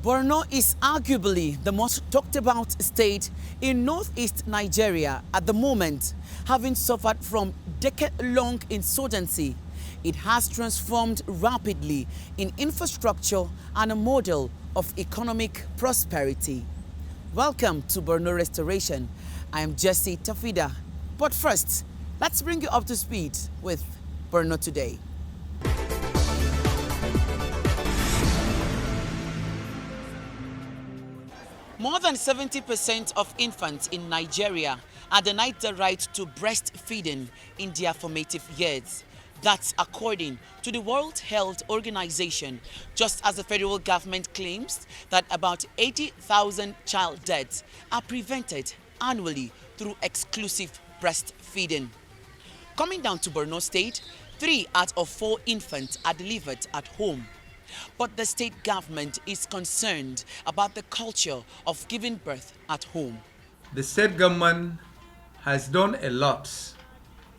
Borno is arguably the most talked about state in northeast Nigeria at the moment. Having suffered from decade-long insurgency, it has transformed rapidly in infrastructure and a model of economic prosperity. Welcome to Borno Restoration. I am Jesse Tafida. But first, let's bring you up to speed with Borno Today. More than 70% of infants in Nigeria are denied the right to breastfeeding in their formative years. That's according to the World Health Organization, just as the federal government claims that about 80,000 child deaths are prevented annually through exclusive breastfeeding. Coming down to Borno State, 3 out of 4 infants are delivered at home. But the state government is concerned about the culture of giving birth at home. The state government has done a lot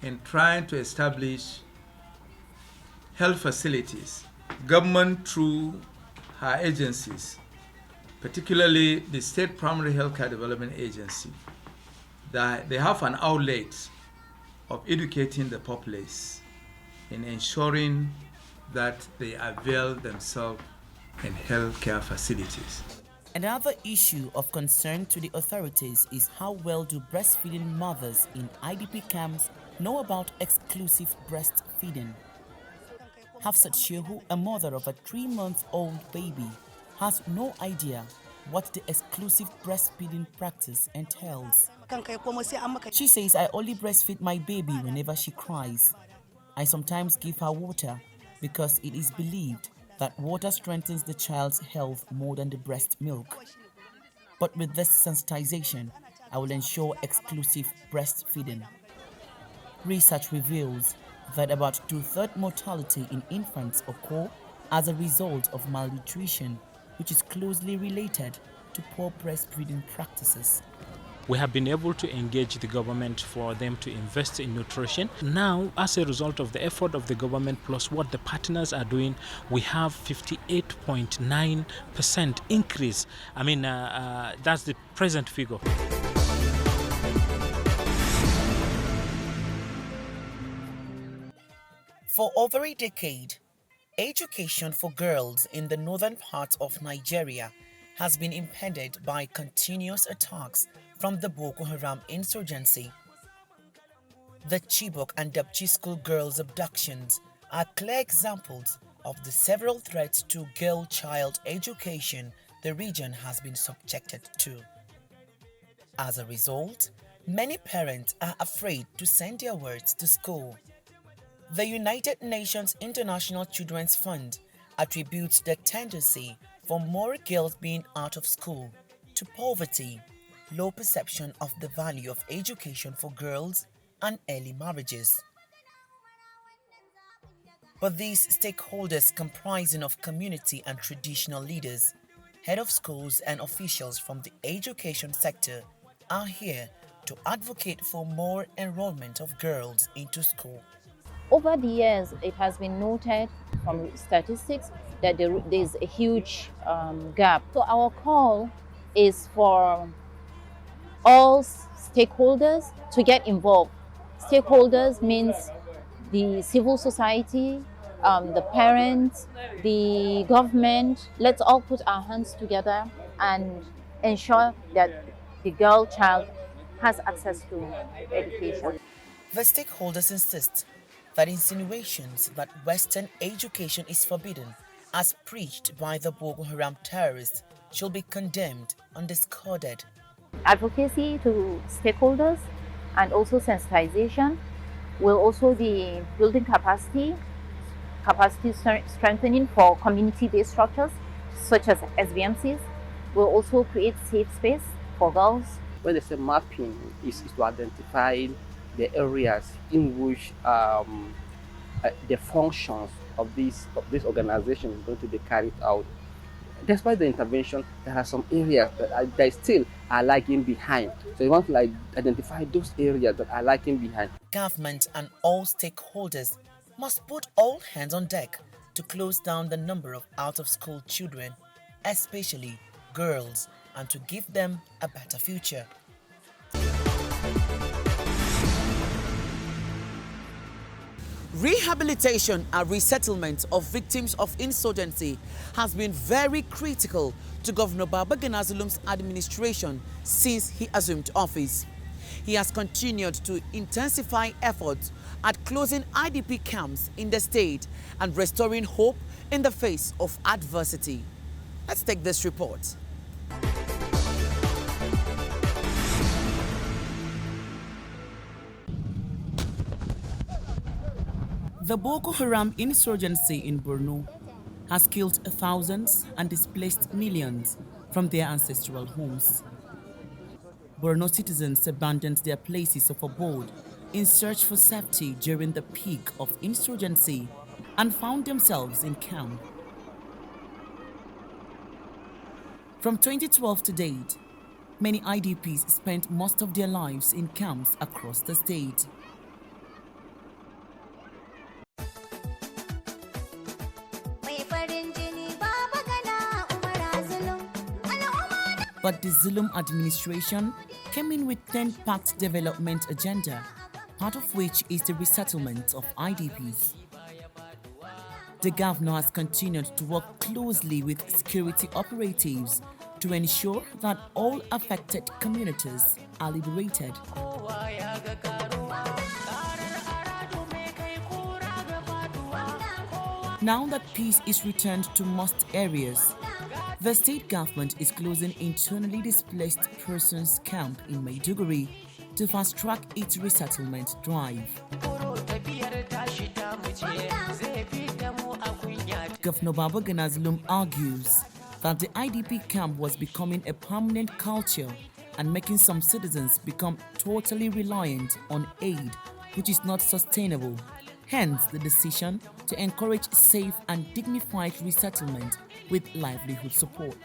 in trying to establish health facilities. Government through her agencies, particularly the State Primary Healthcare Development Agency, that they have an outlet of educating the populace in ensuring that they avail themselves in healthcare facilities. Another issue of concern to the authorities is how well do breastfeeding mothers in IDP camps know about exclusive breastfeeding. Hafsat Shehu, a mother of a 3-month-old baby, has no idea what the exclusive breastfeeding practice entails. She says, "I only breastfeed my baby whenever she cries. I sometimes give her water because it is believed that water strengthens the child's health more than the breast milk. But with this sensitization, I will ensure exclusive breastfeeding." Research reveals that about 2/3 mortality in infants occur as a result of malnutrition, which is closely related to poor breastfeeding practices. We have been able to engage the government for them to invest in nutrition. Now, as a result of the effort of the government plus what the partners are doing, we have 58.9% increase. That's the present figure. For over a decade, education for girls in the northern part of Nigeria has been impeded by continuous attacks from the Boko Haram insurgency. The Chibok and Dapchi school girls' abductions are clear examples of the several threats to girl child education the region has been subjected to. As a result, many parents are afraid to send their wards to school. The United Nations International Children's Fund attributes the tendency for more girls being out of school to poverty, low perception of the value of education for girls, and early marriages. But these stakeholders, comprising of community and traditional leaders, head of schools and officials from the education sector, are here to advocate for more enrollment of girls into school. Over the years, it has been noted from statistics that there is a huge gap. So our call is for all stakeholders to get involved. Stakeholders means the civil society, the parents, the government. Let's all put our hands together and ensure that the girl child has access to education. The stakeholders insist that insinuations that Western education is forbidden, as preached by the Boko Haram terrorists, should be condemned and discarded. Advocacy to stakeholders and also sensitization will also be building capacity strengthening for community-based structures such as SBMCs. Will also create safe space for girls. When they say mapping, is to identify the areas in which the functions of this organization is going to be carried out. Despite the intervention, there are some areas that still are lagging behind. So you want to identify those areas that are lagging behind. Government and all stakeholders must put all hands on deck to close down the number of out-of-school children. especially girls, and to give them a better future. Rehabilitation and resettlement of victims of insurgency has been very critical to Governor Babagana Zulum's administration since he assumed office. He has continued to intensify efforts at closing IDP camps in the state and restoring hope in the face of adversity. Let's take this report. The Boko Haram insurgency in Borno has killed thousands and displaced millions from their ancestral homes. Borno citizens abandoned their places of abode in search for safety during the peak of insurgency and found themselves in camp. From 2012 to date, many IDPs spent most of their lives in camps across the state. But the Zulum administration came in with 10 packed development agenda, part of which is the resettlement of IDPs. The governor has continued to work closely with security operatives to ensure that all affected communities are liberated. Now that peace is returned to most areas, the state government is closing internally displaced persons camp in Maiduguri to fast-track its resettlement drive. Governor Babagana Zulum argues that the IDP camp was becoming a permanent culture and making some citizens become totally reliant on aid, which is not sustainable. Hence the decision to encourage safe and dignified resettlement with livelihood support.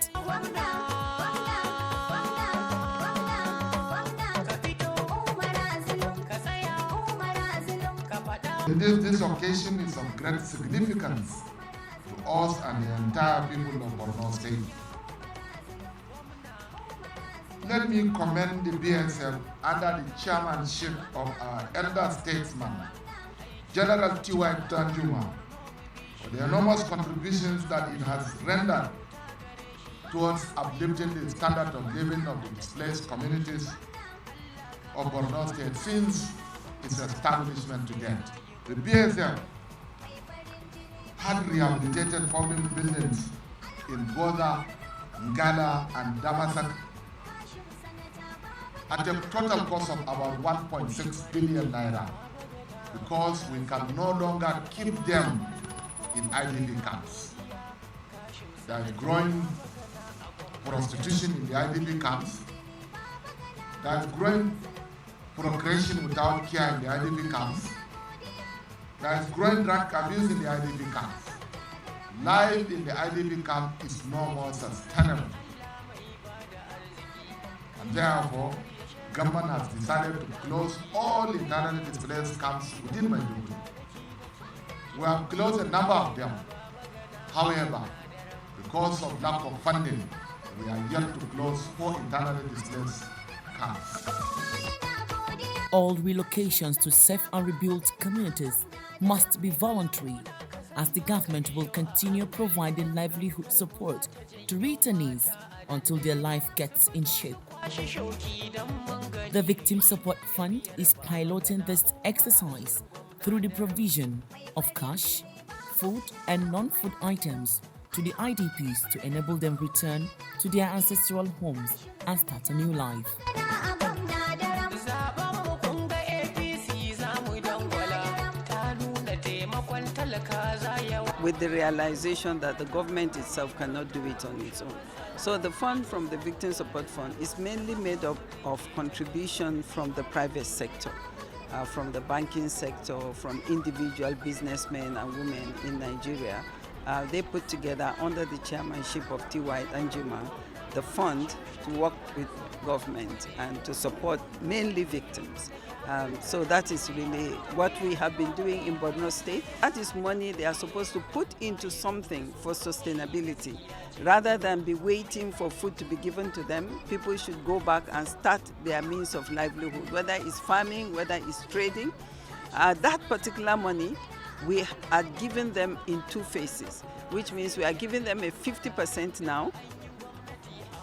This occasion is of great significance to us and the entire people of Borno State. Let me commend the BSF under the chairmanship of our elder statesman, General T.Y. Danjuma, for the enormous contributions that it has rendered towards uplifting the standard of living of the displaced communities of Borno State since its establishment to date. The BSF had rehabilitated fallen buildings in Goza, Ngala, and Damasak at a total cost of about 1.6 billion naira, because we can no longer keep them in IDP camps. There is growing prostitution in the IDP camps. There is growing procreation without care in the IDP camps. There is growing drug abuse in the IDP camps. Life in the IDP camp is no more sustainable. And therefore, government has decided to close all internally displaced camps within Maiduguri. We have closed a number of them. However, because of lack of funding, we are yet to close 4 internally displaced camps. All relocations to safe and rebuilt communities must be voluntary, as the government will continue providing livelihood support to returnees until their life gets in shape. The Victim Support Fund is piloting this exercise through the provision of cash, food and non-food items to the IDPs to enable them return to their ancestral homes and start a new life. With the realization that the government itself cannot do it on its own. So the fund from the Victim Support Fund is mainly made up of contribution from the private sector, from the banking sector, from individual businessmen and women in Nigeria. They put together, under the chairmanship of T.Y. Danjuma, the fund to work with government and to support mainly victims. So that is really what we have been doing in Borno State. That is money they are supposed to put into something for sustainability. Rather than be waiting for food to be given to them, people should go back and start their means of livelihood, whether it's farming, whether it's trading. That particular money, we are giving them in 2 phases, which means we are giving them a 50% now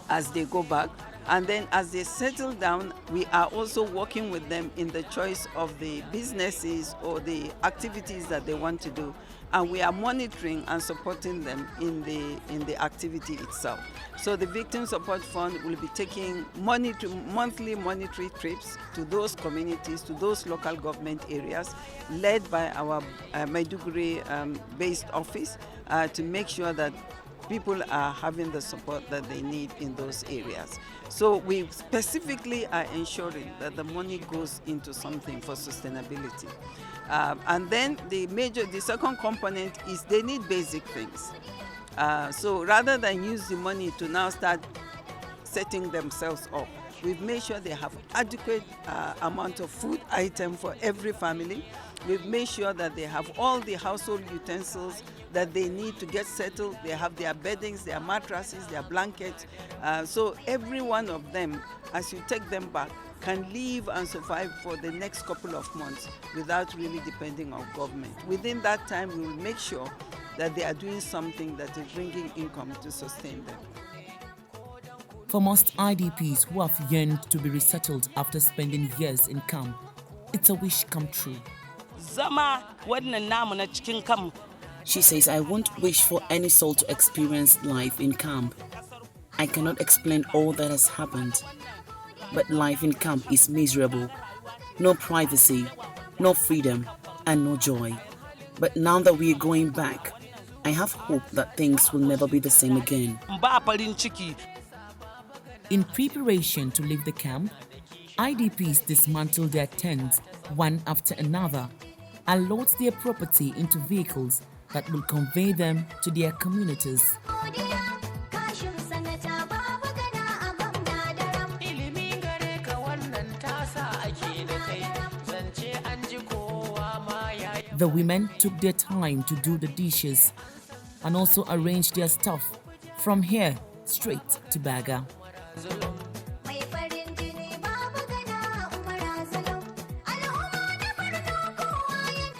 as they go back. And then as they settle down, we are also working with them in the choice of the businesses or the activities that they want to do. And we are monitoring and supporting them in the activity itself. So the Victim Support Fund will be taking monthly monetary trips to those communities, to those local government areas, led by our Maiduguri-based office, to make sure that people are having the support that they need in those areas. So we specifically are ensuring that the money goes into something for sustainability. And then the second component is they need basic things. So rather than use the money to now start setting themselves up, we've made sure they have adequate amount of food item for every family. We've made sure that they have all the household utensils that they need to get settled. They have their beddings, their mattresses, their blankets. So every one of them, as you take them back, can live and survive for the next couple of months without really depending on government. Within that time, we will make sure that they are doing something that is bringing income to sustain them. For most IDPs who have yearned to be resettled after spending years in camp, it's a wish come true. She says, I won't wish for any soul to experience life in camp. I cannot explain all that has happened, but life in camp is miserable. No privacy, no freedom, and no joy. But now that we are going back, I have hope that things will never be the same again. In preparation to leave the camp, IDPs dismantle their tents one after another and load their property into vehicles that will convey them to their communities. The women took their time to do the dishes and also arrange their stuff from here straight to Baga.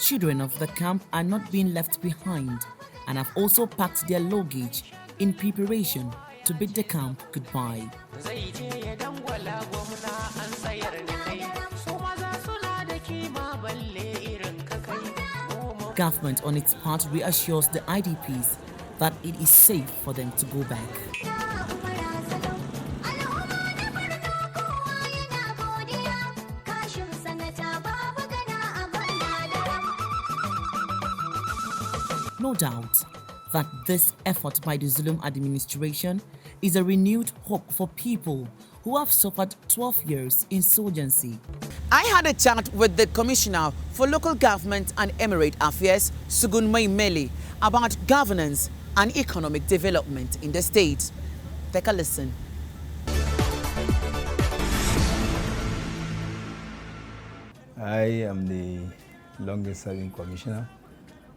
Children of the camp are not being left behind and have also packed their luggage in preparation to bid the camp goodbye. Government on its part reassures the IDPs that it is safe for them to go back. No doubt that this effort by the Zulum administration is a renewed hope for people who have suffered 12 years insurgency. I had a chat with the Commissioner for Local Government and Emirate Affairs, Sugun Maimeli, about governance and economic development in the state. Take a listen. I am the longest serving commissioner.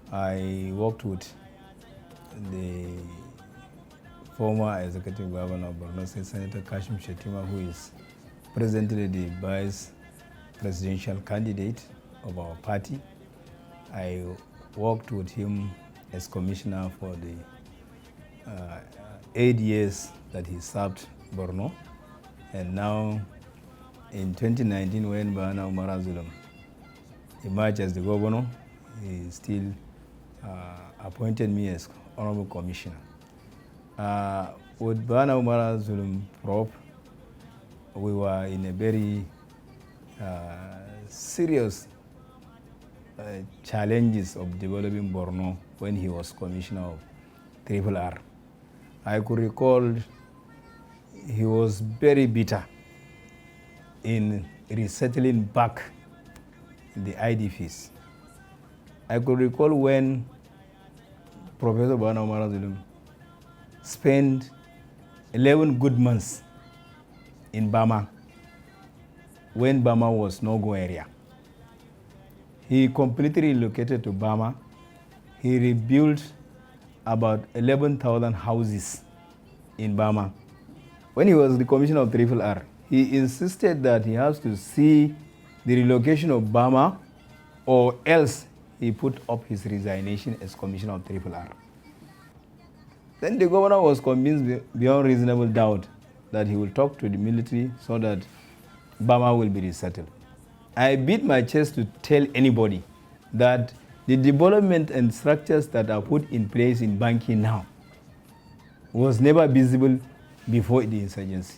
I worked with the former executive governor of Borno State, Senator Kashim Shettima, who is presently the vice presidential candidate of our party. I worked with him as commissioner for the 8 years that he served Borno. And now in 2019, when Babagana Zulum emerged as the governor, he still appointed me as honorable commissioner. With Babagana Zulum Prop, we were in a very serious challenges of developing Borno when he was commissioner of RRR. I could recall he was very bitter in resettling back the IDPs. I could recall when Professor Babagana Zulum spent 11 good months in Bama when Bama was no-go area. He completely relocated to Bama. He rebuilt about 11,000 houses in Bama. When he was the commissioner of Triple R, he insisted that he has to see the relocation of Bama, or else he put up his resignation as commissioner of Triple R. Then the governor was convinced beyond reasonable doubt that he will talk to the military so that Bama will be resettled. I beat my chest to tell anybody that the development and structures that are put in place in Banki now was never visible before the insurgency.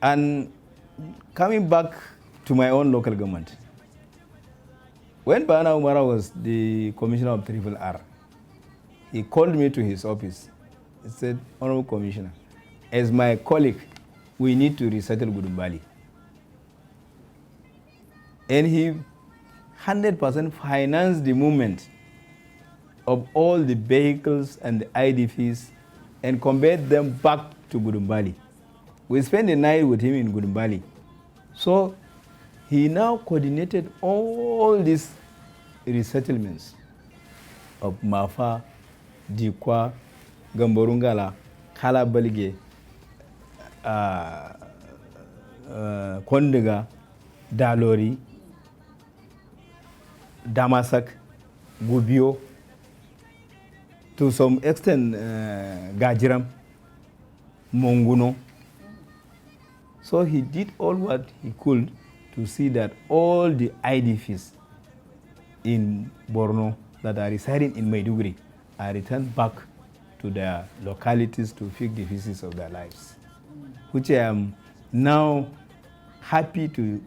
And coming back to my own local government, when Bana Umara was the commissioner of Triple R, he called me to his office. He said, Honorable Commissioner, as my colleague, we need to resettle Gudumbali. And he 100% financed the movement of all the vehicles and the IDPs and conveyed them back to Gudumbali. We spent the night with him in Gudumbali. So he now coordinated all these resettlements of Mafa, Dikwa, Gamborungala, Kalabalige, Kondega, Dalori, Damasak, Gubio, to some extent Gajiram, Monguno. So he did all what he could to see that all the IDPs in Borno that are residing in Maiduguri are returned back to their localities to fix the pieces of their lives, which I am now happy to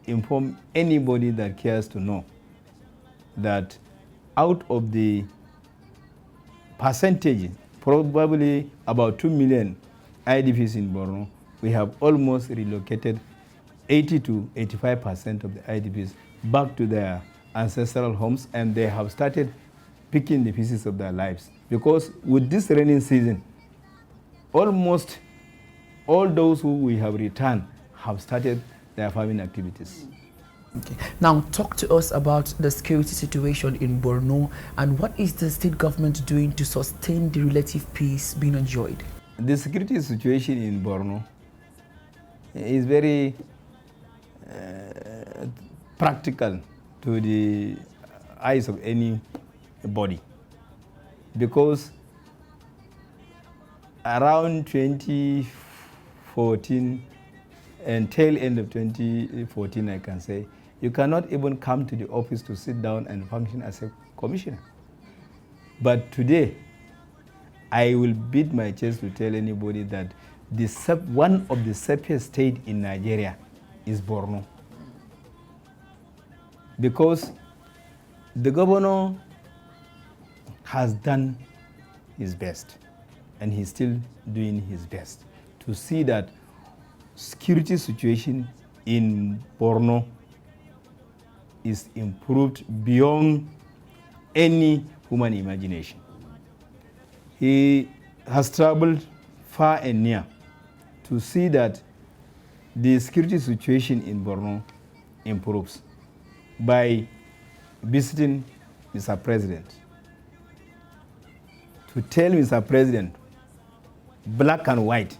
inform anybody that cares to know that out of the percentage, probably about 2 million IDPs in Borno, we have almost relocated 80 to 85% of the IDPs back to their ancestral homes, and they have started picking the pieces of their lives. Because with this rainy season, almost all those who we have returned have started their farming activities. Okay. Now talk to us about the security situation in Borno, and what is the state government doing to sustain the relative peace being enjoyed? The security situation in Borno is very practical to the eyes of anybody, because around 2014 and tail end of 2014, I can say, you cannot even come to the office to sit down and function as a commissioner. But today, I will beat my chest to tell anybody that one of the safest states in Nigeria is Borno. Because the governor has done his best, and he's still doing his best to see that security situation in Borno is improved beyond any human imagination. He has traveled far and near to see that the security situation in Borno improves by visiting Mr. President to tell Mr. President black and white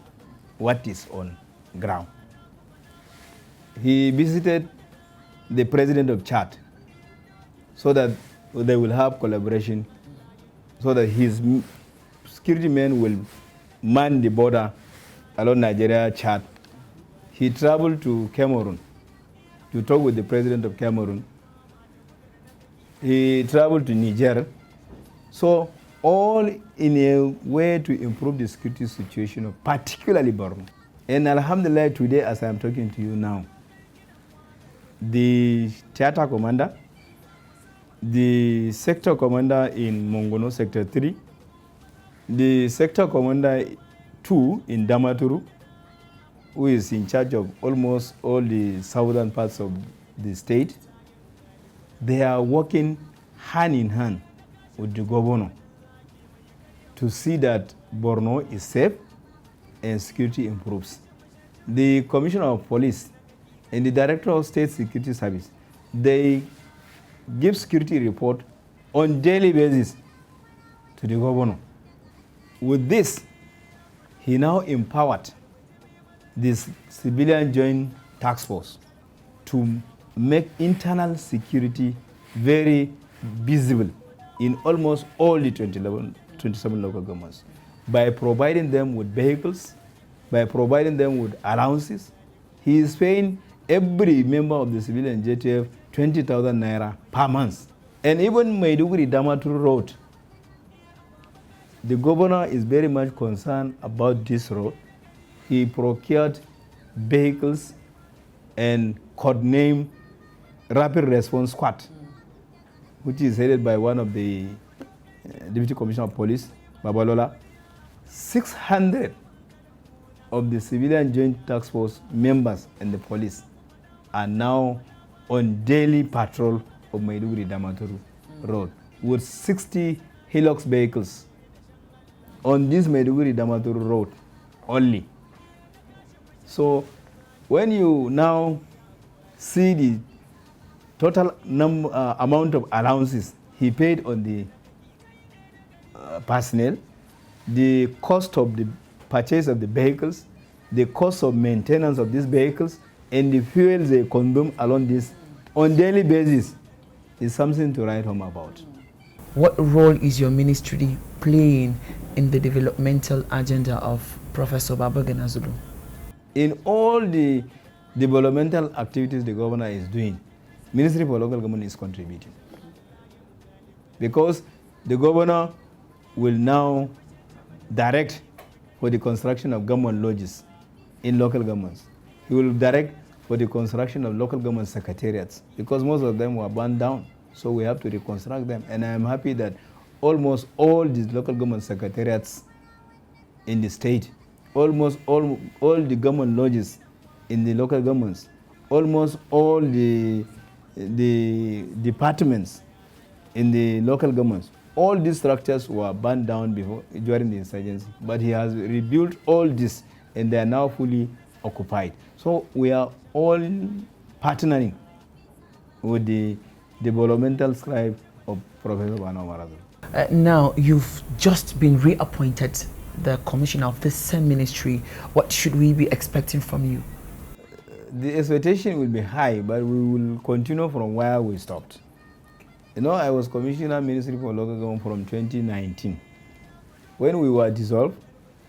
what is on ground. He visited the president of Chad so that they will have collaboration, so that his security men will man the border along Nigeria, Chad. He traveled to Cameroon to talk with the president of Cameroon. He traveled to Niger. So all in a way to improve the security situation of particularly Borno. And alhamdulillah, today as I am talking to you now, the theater commander, the sector commander in Mongono Sector 3, the sector commander 2 in Damaturu, who is in charge of almost all the southern parts of the state, they are working hand in hand with the governor to see that Borno is safe and security improves. The Commissioner of Police and the Director of State Security Service, they give security report on daily basis to the governor. With this, he now empowered this civilian joint task force to make internal security very visible in almost all the 27 local governments by providing them with vehicles, by providing them with allowances. He is paying every member of the civilian JTF 20,000 naira per month. And even Maiduguri Damaturu Road, the governor is very much concerned about this road. He procured vehicles and codenamed Rapid Response Squad, which is headed by one of the Deputy Commissioner of Police, Babalola. 600 of the civilian joint task force members and the police are now on daily patrol of Maiduguri Damaturu Road with 60 Hilux vehicles on this Maiduguri Damaturu Road only. So when you now see the total amount of allowances he paid on the personnel, the cost of the purchase of the vehicles, the cost of maintenance of these vehicles, and the fuels they consume along this on daily basis is something to write home about. What role is your ministry playing in the developmental agenda of Professor Babagana Zulum? In all the developmental activities the governor is doing, Ministry for Local Government is contributing. Because the governor will now direct for the construction of government lodges in local governments. He will direct for the construction of local government secretariats because most of them were burned down. So we have to reconstruct them. And I am happy that almost all these local government secretariats in the state, almost all the government lodges in the local governments, almost all the departments in the local governments, all these structures were burned down during the insurgency, but he has rebuilt all this and they are now fully occupied. So we are all partnering with the developmental scribe of Professor Babagana Zulum. Now, you've just been reappointed the commissioner of this same ministry. What should we be expecting from you? The expectation will be high, but we will continue from where we stopped. You know, I was Commissioner Ministry for Local Government from 2019. When we were dissolved,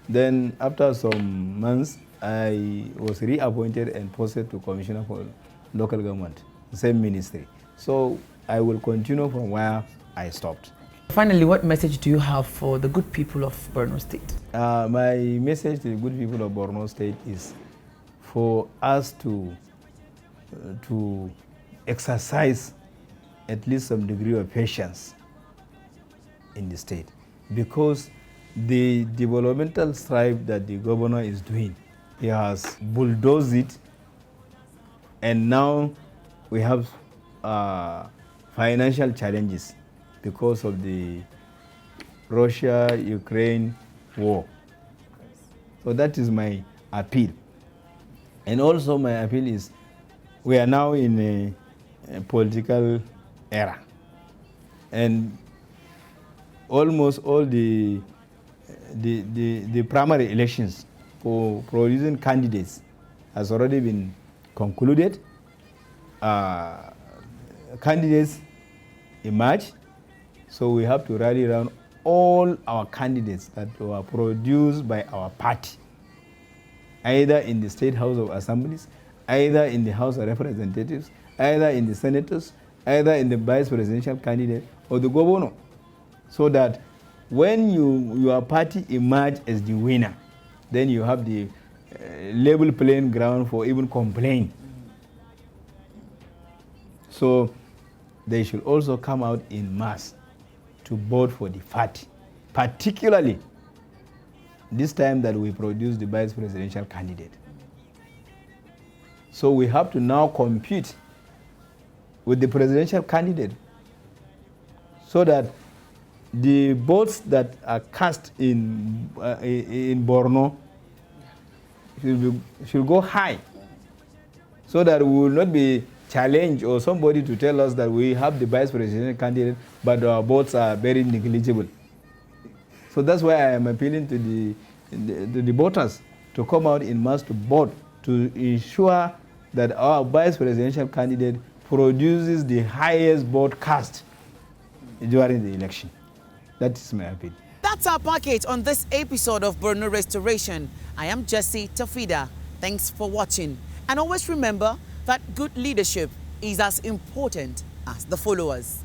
then after some months, I was reappointed and posted to Commissioner for Local Government, same ministry. So I will continue from where I stopped. Finally, what message do you have for the good people of Borno State? My message to the good people of Borno State is for us to exercise at least some degree of patience in the state, because the developmental strive that the governor is doing, he has bulldozed it, and now we have financial challenges because of the Russia-Ukraine war. So that is my appeal. And also my appeal is, we are now in a political era, and almost all the primary elections for producing candidates has already been concluded. Candidates emerge, so we have to rally around all our candidates that were produced by our party, either in the State House of Assemblies, either in the House of Representatives, either in the Senators, either in the Vice Presidential candidate or the governor, so that when your party emerge as the winner, then you have the level playing ground for even complain. So they should also come out in mass to vote for the party, particularly this time that we produce the vice presidential candidate. So we have to now compete with the presidential candidate so that the votes that are cast in Borno should go high, so that we will not be challenged or somebody to tell us that we have the vice presidential candidate, but our votes are very negligible. So that's why I am appealing to the voters to come out in mass to vote, to ensure that our vice presidential candidate produces the highest vote cast during the election. That is my appeal. That's our package on this episode of Borno Restoration. I am Jesse Tafida. Thanks for watching. And always remember that good leadership is as important as the followers.